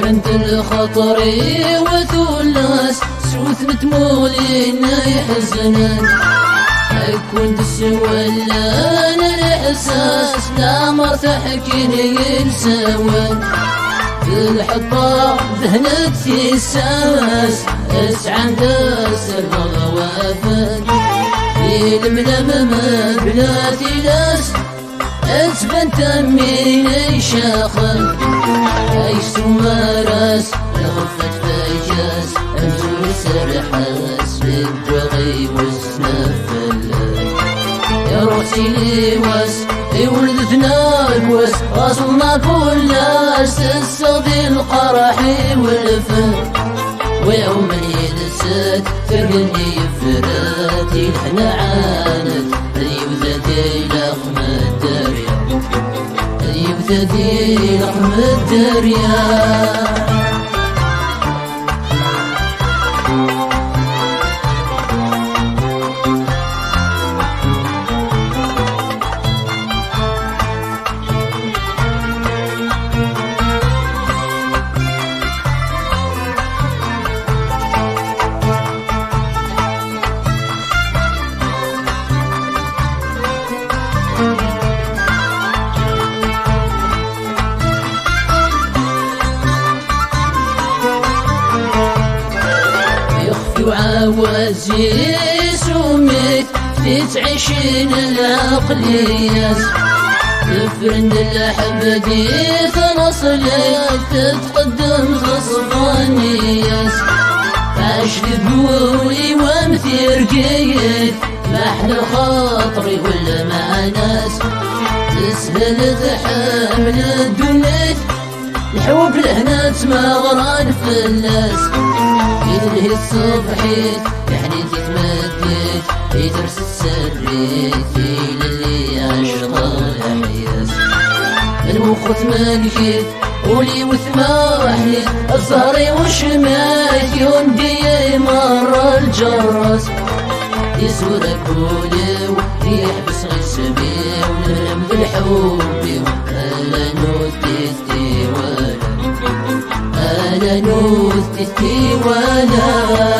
كنت الخطري وثلاث سوث متمولين يحزنن كنت سولان الإحساس لا مرتاح كيني ينسون الحطة ذهنت في الساس اسعى داس الغوافل يلملم بلاتي لاس اسبن تمين شاخل عيش سمارس لغفت فاجاس امزول سرحاس بالدغي والسنفل يا روحي ليواس ولدتنا الكواس غاصلنا كلاس الصدي القرحي والفن ويوم ينسات ترقني فراتي الحنا عانت يوثدي لقم الدريا يوثدي لقم الدريا وعوازي سميت في تعيشين العقليات تفرن الحبدي تنصلك تتقدم غصبانيات عاش ذبولي ومثير جيد محل خاطري ولا مع ناس تسهل تحمل الدنيا الحوب لهنا تمغران في الناس يدلهي الصبحيت يعني تتمدد يدرس السريت للي عشق الحياس المخ تمنكيت ولي وثماحي الزهري والشمايت يوندي مرة الجراس يسورك ولو يحبس غير سبيل ونرم بالحب ولا نوتي أنا نوثتي ولا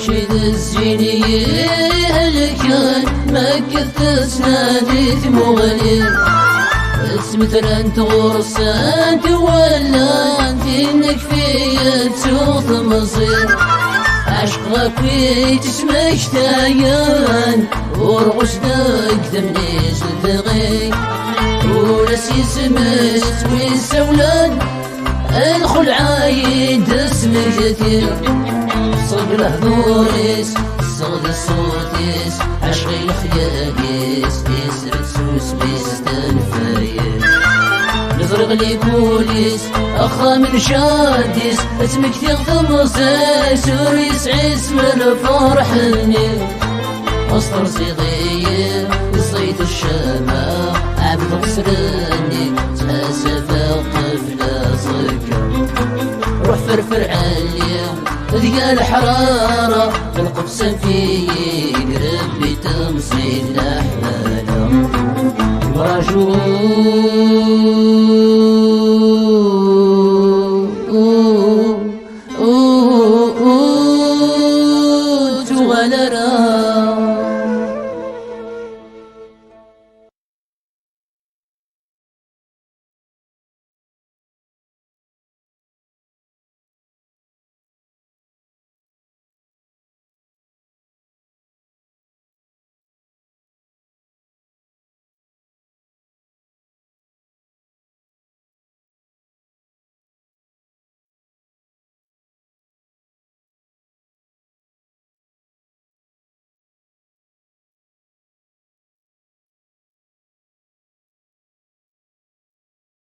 رشيد الزيني هلكان ما كنت سناديت مغني اسمت انت غرسان ولا انت انك فيا تسوط مصير عشق في جسمك تايان ورغش داك تمنيز الثغي ونسي سمست ويسولان ادخل عايد اسمك كثير صق الهضوريس صغد الصوتيس عشقي الخياليس يسرد سوس بيستان فايس نزرق لي بوليس أخا من شاديس اسمك تغثم رصيس وريس عسم الفرح النيل أسطر صيغير وصيد الشماء عبد غسرني تأسف الطفلة صقر روح فرفر عليا ذيا الحرارة القدس في قرب تمصيل الأحمال ورجول